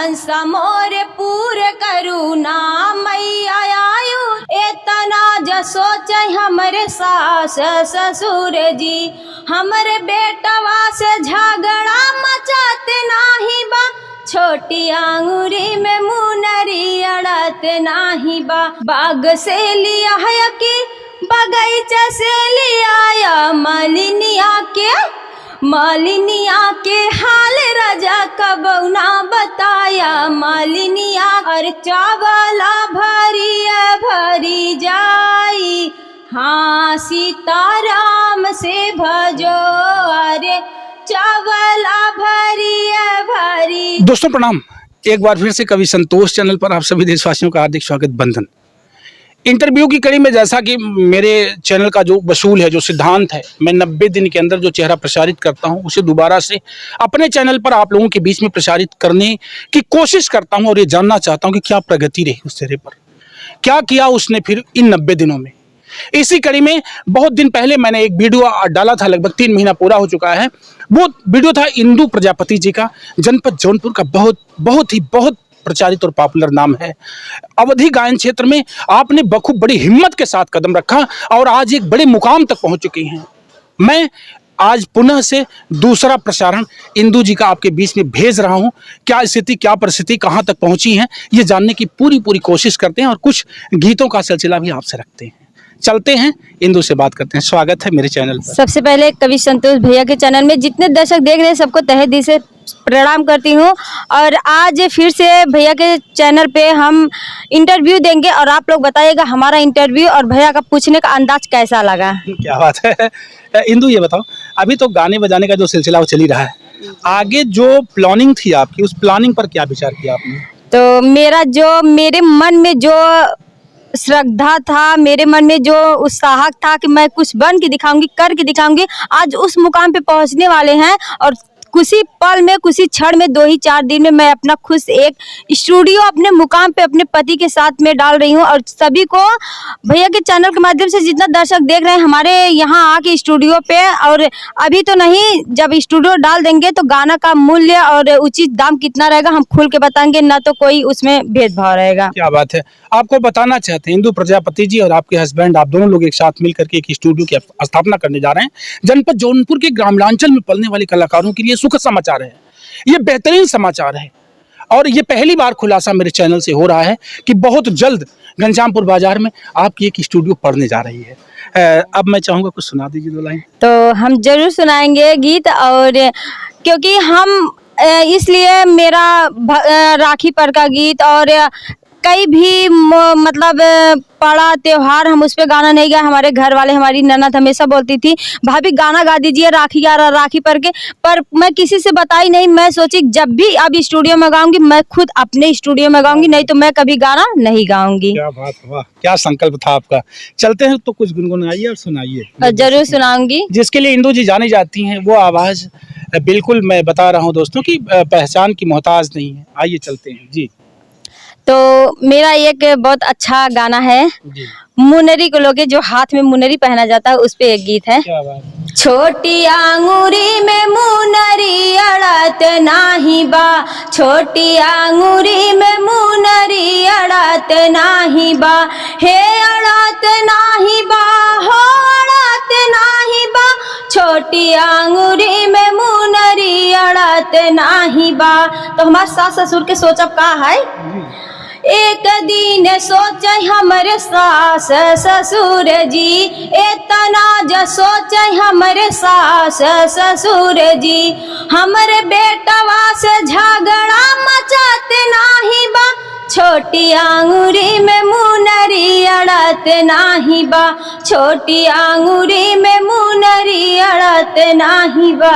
मनसा मोरे पूरे करुणा मैया आयु एतना ज सोच हमरे सास ससुर जी हमरे बेटवा से झगड़ा मचाते नाही बा छोटी आंगुरी में मुनरी अड़त नाही बा बाग से लिया है कि बगीचा से लिया या मालिनिया के हाल राजा कबौना बताया मालिनिया और चावला भरी जाई हाँ सीताराम से भजो अरे चावला भरी। दोस्तों प्रणाम, एक बार फिर से कवि संतोष चैनल पर आप सभी देशवासियों का हार्दिक स्वागत। बंधन इंटरव्यू की कड़ी में, जैसा कि मेरे चैनल का जो वसूल है, जो सिद्धांत है, मैं 90 दिन के अंदर जो चेहरा प्रसारित करता हूं उसे दोबारा से अपने चैनल पर आप लोगों के बीच में प्रसारित करने की कोशिश करता हूं और ये जानना चाहता हूं कि क्या प्रगति रही उस चेहरे पर, क्या किया उसने फिर इन 90 दिनों में। इसी कड़ी में बहुत दिन पहले मैंने एक वीडियो डाला था, लगभग 3 महीना पूरा हो चुका है। वो वीडियो था इंदु प्रजापति जी का, जनपद जौनपुर का बहुत प्रचारित और पॉपुलर नाम है। अवधि गायन क्षेत्र में आपने बखूब बड़ी हिम्मत के साथ कदम रखा और आज एक बड़े मुकाम तक पहुंच चुकी हैं। मैं आज पुनः से दूसरा प्रसारण इंदु जी का आपके बीच में भेज रहा हूं। क्या स्थिति, क्या परिस्थिति, कहां तक पहुंची है, ये जानने की पूरी कोशिश करते हैं और कुछ गीतों का सिलसिला भी आपसे रखते हैं। चलते हैं, इंदु से बात करते हैं। स्वागत है मेरे चैनल पर। सबसे पहले कवि संतोष भैया के चैनल में जितने दर्शक देख रहे हैं सबको तहे दिल से प्रणाम करती हूँ। और आज फिर से भैया के चैनल पे हम इंटरव्यू देंगे और आप लोग बताइएगा हमारा इंटरव्यू और भैया का पूछने का अंदाज कैसा लगा। क्या बात है। इंदु ये बताओ, अभी तो गाने बजाने का जो सिलसिला वो चल ही रहा है, आगे जो प्लानिंग थी आपकी, उस प्लानिंग पर क्या विचार किया आपने? तो मेरे मन में जो श्रद्धा था, मेरे मन में जो उत्साह था कि मैं कुछ बन के दिखाऊंगी, करके दिखाऊंगी, आज उस मुकाम पे पहुंचने वाले हैं। और कुछ ही पल में, कुछ ही क्षण में, 2-4 दिन में मैं अपना खुद एक स्टूडियो अपने मुकाम पे अपने पति के साथ में डाल रही हूँ। और सभी को भैया के चैनल के माध्यम से जितना दर्शक देख रहे हैं हमारे यहाँ आके स्टूडियो पे, और अभी तो नहीं, जब स्टूडियो डाल देंगे तो गाना का मूल्य और उचित दाम कितना रहेगा हम खुल के बताएंगे, ना तो कोई उसमें भेदभाव रहेगा। क्या बात है। आपको बताना चाहते हैं इंदु प्रजापति जी और आपके हस्बैंड, आप दोनों लोग एक साथ मिल करके एक स्टूडियो की स्थापना करने जा रहे हैं। जनपद जौनपुर के ग्रामीणांचल में पलने वाले कलाकारों के लिए सुखद समाचार है, ये बेहतरीन समाचार है। और ये पहली बार खुलासा मेरे चैनल से हो रहा है कि बहुत जल्द घनश्यामपुर बाजार में आपकी एक स्टूडियो पड़ने जा रही है। अब मैं चाहूंगा कुछ सुना दीजिए 2 लाइन। तो हम जरूर सुनाएंगे गीत, और क्योंकि हम इसलिए मेरा राखी पर का गीत और कई भी मतलब बड़ा त्योहार हम उस पर गाना नहीं गाए। हमारे घर वाले, हमारी ननद हमेशा बोलती थी भाभी गाना गा दीजिए राखी पर के, पर मैं किसी से बताई नहीं। मैं सोची जब भी अब स्टूडियो में गाऊंगी मैं खुद अपने स्टूडियो में गाऊंगी, नहीं तो मैं कभी गाना नहीं गाऊंगी। क्या बात, वाह, क्या संकल्प था आपका। चलते हैं तो कुछ गुनगुनाइए और सुनाइए। जरूर सुनाऊंगी। जिसके लिए इंदु जी जानी जाती हैं, वो आवाज बिल्कुल मैं बता रहा हूँ दोस्तों की पहचान की मोहताज नहीं है। आइए चलते हैं जी। तो मेरा एक बहुत अच्छा गाना है, मुनरी को लोगे, जो हाथ में मुनरी पहना जाता है, उस पे एक गीत है। क्या बात। छोटी आंगुरी में मुनरी अड़त नाही बा, छोटी आंगुरी में मुनरी अड़त नाही बा, हे अड़त नाही बा, हो अड़त नाही बा, छोटी आंगुरी में मुनरी अड़त नाही बा। तो हमारे सास ससुर के सोचब का है, एक दिन सोच हमरे सास ससुर जी, एतना ज सोच हमरे सास ससुर जी हमरे बेटवा से झगड़ा मचाते नाही बा, छोटी आंगुरी में मुनरी अड़त नाही बा, छोटी आंगुरी में मुनरी अड़त नाही बा।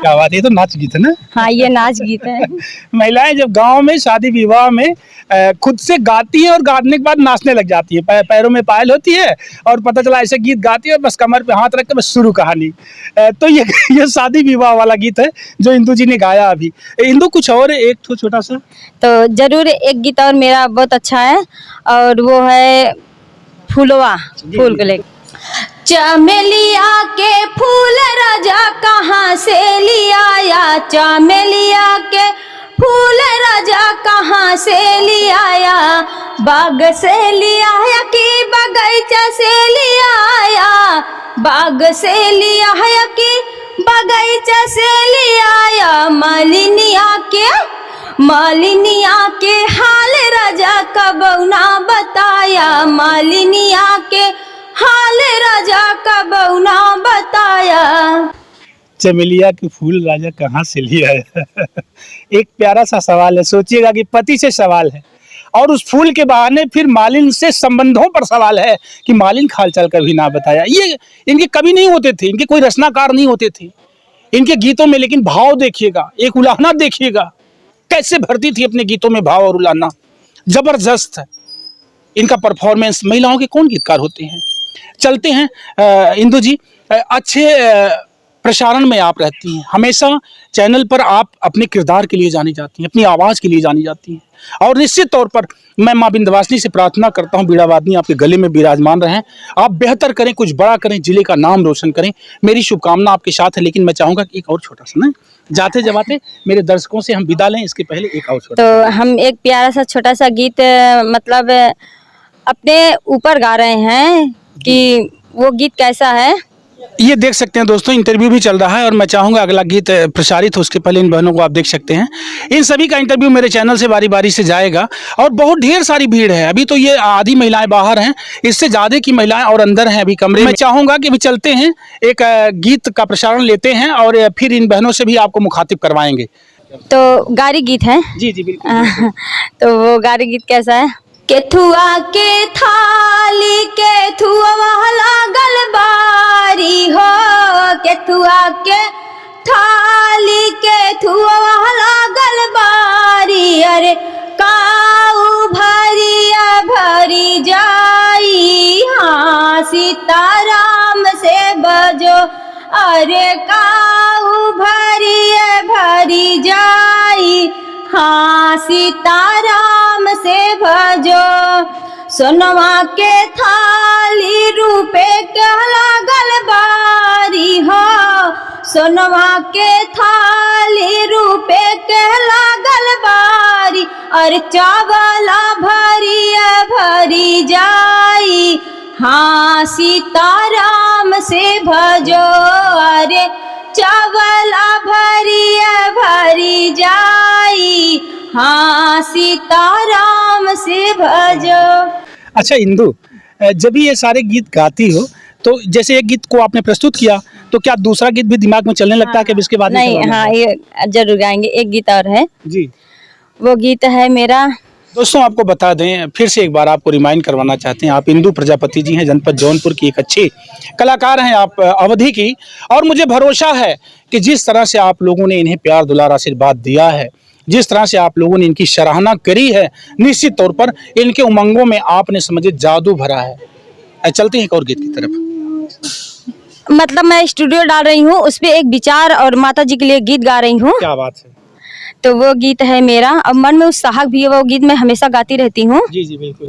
क्या बात, ये तो नाच गीत है ना। हाँ, ये नाच गीत है। महिलाएं जब गांव में शादी विवाह में खुद से गाती हैं और गाने के बाद नाचने लग जाती है, पैरों में पायल होती है और पता चला ऐसे गीत गाती है, बस कमर पे हाथ रख के बस शुरू कहानी। तो ये शादी विवाह वाला गीत है जो इंदु जी ने गाया। अभी इंदु कुछ और एक छोटा सा, तो जरूर एक गीत और मेरा बहुत अच्छा है, और वो है फूलवा, फूल को लेकर। चमेलिया के फूल राजा कहाँ से लिया, या चमेलिया के फूल राजा कहाँ से लियाया, बाग से लियाया कि बगीचा से लियाया, बाग से लियाया कि बगीचा से लियाया। मालिनिया के हाल राजा कबौ ना बताया, मालिनिया के हाल राजा कबौ ना बताया। चमेलिया के फूल राजा कहाँ से लिया है? एक प्यारा सा सवाल है। सोचिएगा कि पति से सवाल है और उस फूल के बहाने फिर मालिन से संबंधों पर सवाल है कि मालिन हालचाल कभी ना बताया। ये इनके कवि नहीं होते थे, इनके कोई रचनाकार नहीं होते थे इनके गीतों में, लेकिन भाव देखिएगा, एक उलाहना देखिएगा, कैसे भरती थी अपने गीतों में भाव और उलाहना। जबरदस्त है इनका परफॉर्मेंस। महिलाओं के कौन गीतकार होते हैं? चलते हैं इंदु जी, अच्छे प्रसारण में आप रहती हैं, हमेशा चैनल पर आप अपने किरदार के लिए जानी जाती हैं, अपनी आवाज़ के लिए जानी जाती हैं, और निश्चित तौर पर मैं माँ विंध्यवासिनी से प्रार्थना करता हूँ बीड़ा वादनी आपके गले में विराजमान रहें, आप बेहतर करें, कुछ बड़ा करें, जिले का नाम रोशन करें, मेरी शुभकामना आपके साथ है। लेकिन मैं चाहूँगा कि एक और छोटा सा ना जाते जबाते मेरे दर्शकों से हम विदा लें, इसके पहले एक और छोटा तो हम एक प्यारा सा छोटा सा गीत मतलब अपने ऊपर गा रहे हैं कि वो गीत कैसा है ये देख सकते हैं दोस्तों। इंटरव्यू भी चल रहा है और मैं चाहूँगा अगला गीत प्रसारित हो उसके पहले इन बहनों को आप देख सकते हैं। इन सभी का इंटरव्यू मेरे चैनल से बारी बारी से जाएगा और बहुत ढेर सारी भीड़ है। अभी तो ये आधी महिलाएं बाहर हैं, इससे ज़्यादा की महिलाएं और अंदर हैं अभी कमरे में। मैं चाहूँगा कि अभी चलते हैं, एक गीत का प्रसारण लेते हैं और फिर इन बहनों से भी आपको मुखातिब करवाएंगे। तो गारी गीत है? जी जी बिल्कुल। तो वो गारी गीत कैसा है? केथुआ के थाली केथुआ लागल बारी हो, केथुआ के थाली केथुआ लागल बारी, अरे काऊ भरिया भरी जाई, हाँ सीताराम से बजो, अरे काऊ भरिया भरी जाई, हाँ सीताराम से भजो। सोनवा के थाली रूपे के लागल बारी हो, सोनवा के थाली रूपे के लागल बारी, और चावला भरिया भरी जाई, हाँ सीताराम से भजो, अरे चावला भरिया भरी जाई, हाँ सीताराम से भजो। अच्छा इंदु, जब भी ये सारे गीत गाती हो तो जैसे एक गीत को आपने प्रस्तुत किया तो क्या दूसरा गीत भी दिमाग में चलने लगता है कि इसके बाद नहीं? हाँ ये जरूर गाएंगे। एक गीत और है जी, वो गीत है मेरा। दोस्तों आपको बता दें, फिर से एक बार आपको रिमाइंड करवाना चाहते हैं, आप इंदु प्रजापति जी हैं, जनपद जौनपुर की एक अच्छी कलाकार हैं आप अवधि की, और मुझे भरोसा है कि जिस तरह से आप लोगों ने इन्हें प्यार दुलार आशीर्वाद दिया है, जिस तरह से आप लोगों ने इनकी सराहना करी है, निश्चित तौर पर इनके उमंगों में आपने समझे जादू भरा है। चलते हैं एक और गीत की तरफ। मतलब मैं स्टूडियो डाल रही हूँ, उस पे एक विचार और माता जी के लिए गीत गा रही हूँ। क्या बात है। तो वो गीत है मेरा, अब मन में उत्साह भी है, वो गीत मैं हमेशा गाती रहती हूँ। जी जी बिल्कुल।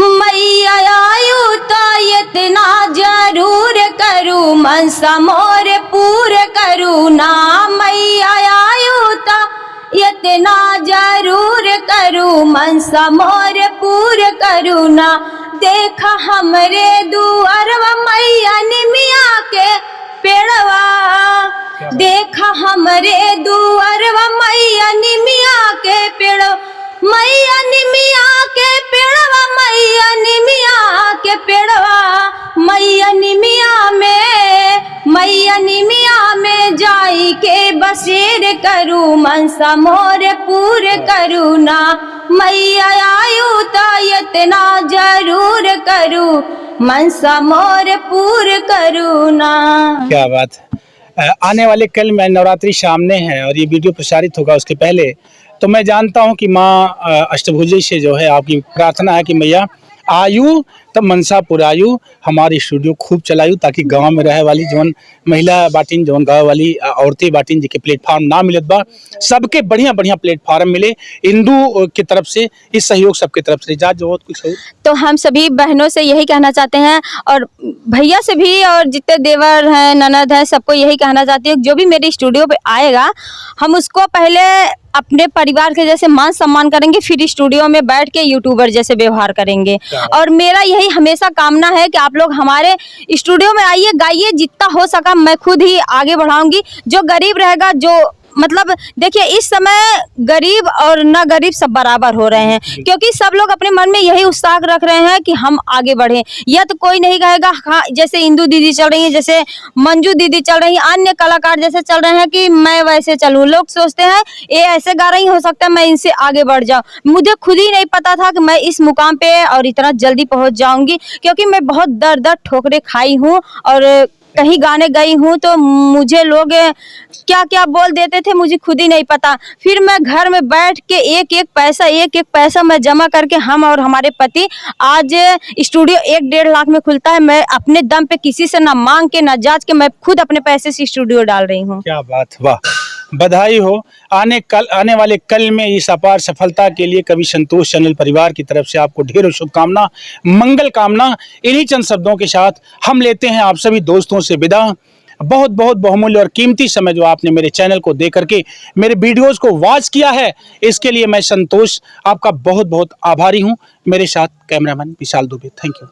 मैया आयु तो इतना जरूर करूँ, मनसा मोर पूर करूँ ना, मैया आयु तो इतना जरूर करूँ, मनसा मोर पूर करूँ ना, देखा हमरे दुआरवा मैया निमिया के पेड़वा, देखा हमरे दुआरवा मैया निमिया के पेड़वा, मैया निमिया के पेड़वा, मैया निमिया के पेड़वा, मैया निमिया में जाई के बसेर करूँ, मनसा मोर पूर करूँ ना, मैया आयु तो इतना जरूर करूँ, मनसा मोर पूर करूँ ना। क्या बात है। आने वाले कल में नवरात्रि सामने है और ये वीडियो प्रसारित होगा उसके पहले, तो मैं जानता हूँ कि माँ अष्टभुजी से जो है आपकी प्रार्थना है कि मैया आयु तब मनसा पुरायु, हमारी स्टूडियो खूब चलायु, ताकि गांव में रहे वाली जौन महिला बाटिन, जौन गाँव वाली औरतें बाटिन जी के प्लेटफार्म ना मिलत बा, सबके बढ़िया बढ़िया प्लेटफार्म मिले। इंदु की तरफ से इस सहयोग सबके तरफ से जा जो कुछ हो। तो हम सभी बहनों से यही कहना चाहते हैं और भैया से भी, और जितने देवर हैं ननद हैं सबको यही कहना चाहती हूँ, जो भी मेरे स्टूडियो पे आएगा हम उसको पहले अपने परिवार के जैसे मान सम्मान करेंगे, फिर स्टूडियो में बैठ के यूट्यूबर जैसे व्यवहार करेंगे। और मेरा यही हमेशा कामना है कि आप लोग हमारे स्टूडियो में आइए, गाइए, जितना हो सका मैं खुद ही आगे बढ़ाऊंगी। जो गरीब रहेगा, जो मतलब देखिए इस समय गरीब और न गरीब सब बराबर हो रहे हैं, क्योंकि सब लोग अपने मन में यही उत्साह रख रहे हैं कि हम आगे बढ़ें। यह तो कोई नहीं कहेगा हाँ, जैसे इंदू दीदी चल रही है, जैसे मंजू दीदी चल रही है, अन्य कलाकार जैसे चल रहे हैं कि मैं वैसे चलूं। लोग सोचते हैं ये ऐसे गा रही, हो सकता है मैं इनसे आगे बढ़ जाऊं। मुझे खुद ही नहीं पता था कि मैं इस मुकाम पे और इतना जल्दी पहुंच जाऊंगी, क्योंकि मैं बहुत दर दर ठोकरें खाई हूँ और कहीं गाने गई हूँ तो मुझे लोग क्या क्या बोल देते थे मुझे खुद ही नहीं पता। फिर मैं घर में बैठ के एक एक पैसा मैं जमा करके, हम और हमारे पति आज स्टूडियो 1-1.5 लाख में खुलता है। मैं अपने दम पे किसी से ना मांग के ना जांच के मैं खुद अपने पैसे से स्टूडियो डाल रही हूँ। क्या बात, वाह, बधाई हो। आने वाले कल में इस अपार सफलता के लिए कवि संतोष चैनल परिवार की तरफ से आपको ढेरों शुभकामना, मंगल कामना। इन्हीं चंद शब्दों के साथ हम लेते हैं आप सभी दोस्तों से विदा। बहुत बहुत बहुमूल्य और कीमती समय जो आपने मेरे चैनल को दे करके मेरे वीडियोस को वॉच किया है, इसके लिए मैं संतोष आपका बहुत बहुत आभारी हूं। मेरे साथ cameraman Vishal Dubey. Thank you.